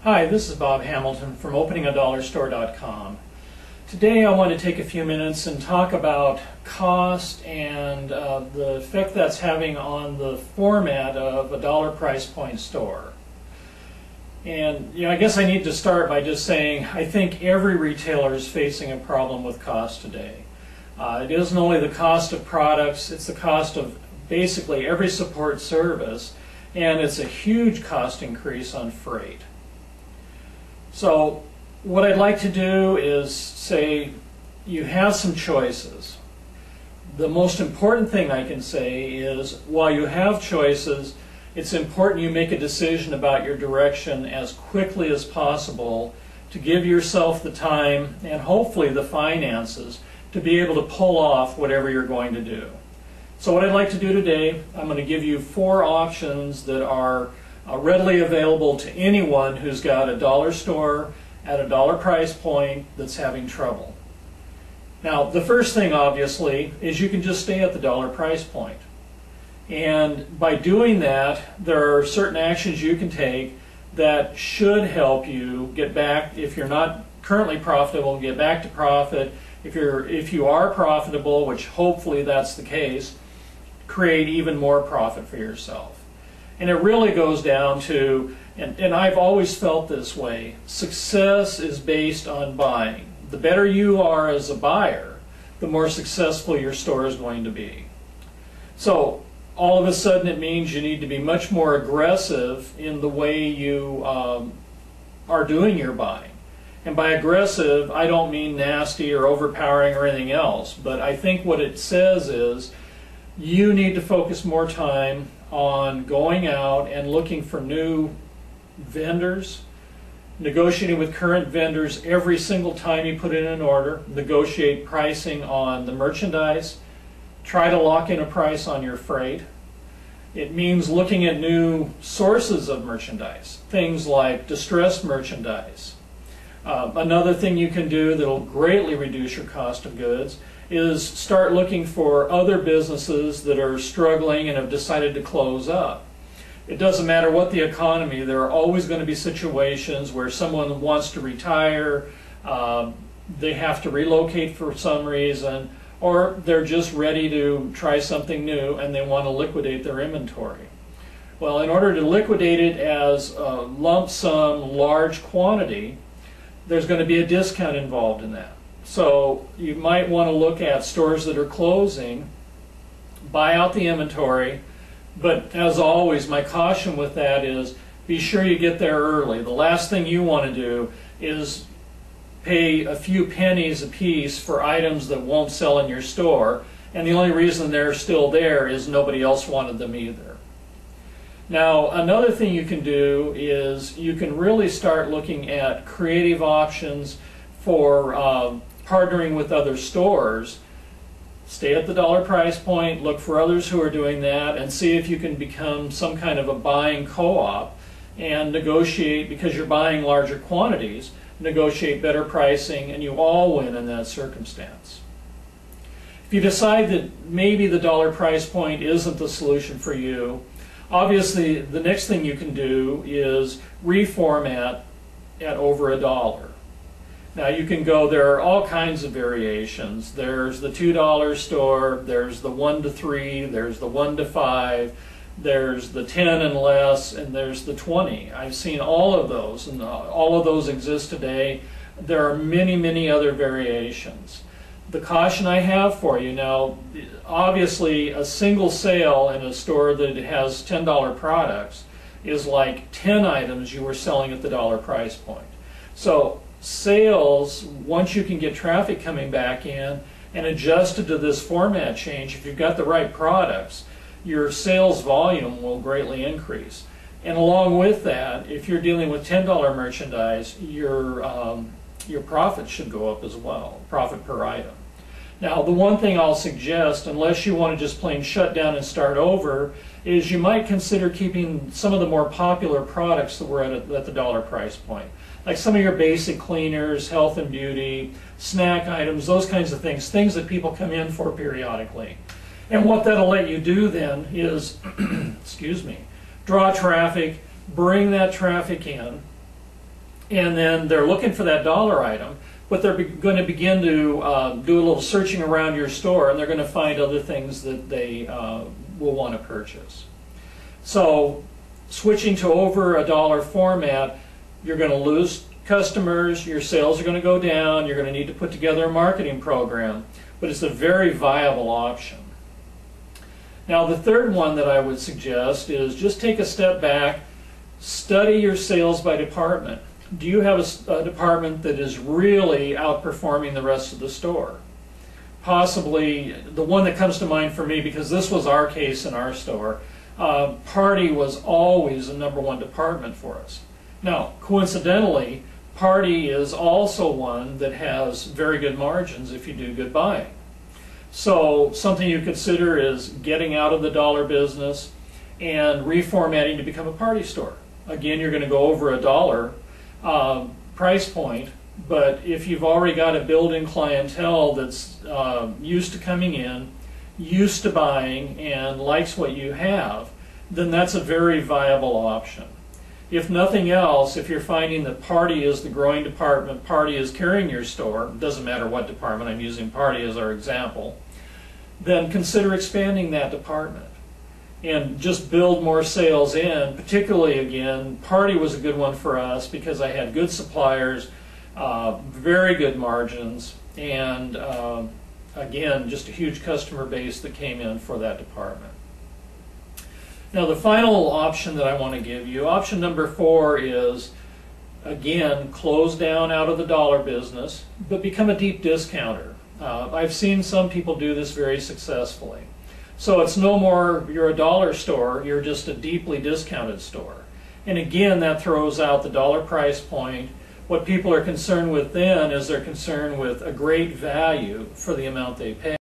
Hi, this is Bob Hamilton from OpeningADollarStore.com. Today I want to take a few minutes and talk about cost and the effect that's having on the format of a dollar price point store. And I guess I need to start by just saying I think every retailer is facing a problem with cost today. It isn't only the cost of products, it's the cost of basically every support service, and it's a huge cost increase on freight. So what I'd like to do is say you have some choices. The most important thing I can say is while you have choices, it's important you make a decision about your direction as quickly as possible to give yourself the time and hopefully the finances to be able to pull off whatever you're going to do. So what I'd like to do today, I'm going to give you 4 options that are readily available to anyone who's got a dollar store at a dollar price point that's having trouble. Now, the first thing obviously is you can just stay at the dollar price point. And by doing that, there are certain actions you can take that should help you get back, if you're not currently profitable, get back to profit. If you are profitable, which hopefully that's the case, create even more profit for yourself. And it really goes down to, and I've always felt this way, success is based on buying. The better you are as a buyer, the more successful your store is going to be. So all of a sudden it means you need to be much more aggressive in the way you are doing your buying. And by aggressive, I don't mean nasty or overpowering or anything else, but I think what it says is you need to focus more time on going out and looking for new vendors, negotiating with current vendors every single time you put in an order, negotiate pricing on the merchandise, try to lock in a price on your freight. It means looking at new sources of merchandise, things like distressed merchandise. Another thing you can do that will greatly reduce your cost of goods is start looking for other businesses that are struggling and have decided to close up. It doesn't matter what the economy, there are always going to be situations where someone wants to retire, they have to relocate for some reason, or they're just ready to try something new and they want to liquidate their inventory. Well, in order to liquidate it as a lump sum, large quantity, there's going to be a discount involved in that. So you might want to look at stores that are closing, buy out the inventory, but as always, my caution with that is be sure you get there early. The last thing you want to do is pay a few pennies a piece for items that won't sell in your store, and the only reason they're still there is nobody else wanted them either. Now, another thing you can do is you can really start looking at creative options for partnering with other stores. Stay at the dollar price point, look for others who are doing that, and see if you can become some kind of a buying co-op and negotiate, because you're buying larger quantities, negotiate better pricing, and you all win in that circumstance. If you decide that maybe the dollar price point isn't the solution for you, obviously the next thing you can do is reformat at over $1. Now you can go, there are all kinds of variations. There's the $2 store, there's the 1 to 3, there's the 1 to 5, there's the 10 and less, and there's the 20. I've seen all of those, and all of those exist today. There are many, many other variations. The caution I have for you now, obviously a single sale in a store that has $10 products is like 10 items you were selling at the dollar price point. So sales, once you can get traffic coming back in and adjusted to this format change, if you've got the right products, your sales volume will greatly increase. And along with that, if you're dealing with $10 merchandise, your profit should go up as well, profit per item. Now, the one thing I'll suggest, unless you want to just plain shut down and start over, is you might consider keeping some of the more popular products that were at the dollar price point. Like some of your basic cleaners, health and beauty, snack items, those kinds of things that people come in for periodically. And what that'll let you do then is, excuse me, draw traffic, bring that traffic in, and then they're looking for that dollar item, but they're going to begin to do a little searching around your store, and they're going to find other things that they will want to purchase. So switching to over a dollar format, you're going to lose customers, your sales are going to go down, you're going to need to put together a marketing program, but it's a very viable option. Now the third one that I would suggest is just take a step back, study your sales by department. Do you have a department that is really outperforming the rest of the store? Possibly the one that comes to mind for me, because this was our case in our store, Party was always the #1 department for us. Now, coincidentally, Party is also one that has very good margins if you do good buying. So something you consider is getting out of the dollar business and reformatting to become a Party store. Again, you're going to go over a dollar price point, but if you've already got a built-in clientele that's used to coming in, used to buying, and likes what you have, then that's a very viable option. If nothing else, if you're finding that Party is the growing department, Party is carrying your store, doesn't matter what department, I'm using Party as our example, then consider expanding that department and just build more sales in. Particularly, again, Party was a good one for us because I had good suppliers, very good margins, and again, just a huge customer base that came in for that department. Now the final option that I want to give you, option number 4, is again, close down out of the dollar business, but become a deep discounter. I've seen some people do this very successfully. So it's no more you're a dollar store, you're just a deeply discounted store. And again, that throws out the dollar price point. What people are concerned with then is they're concerned with a great value for the amount they pay.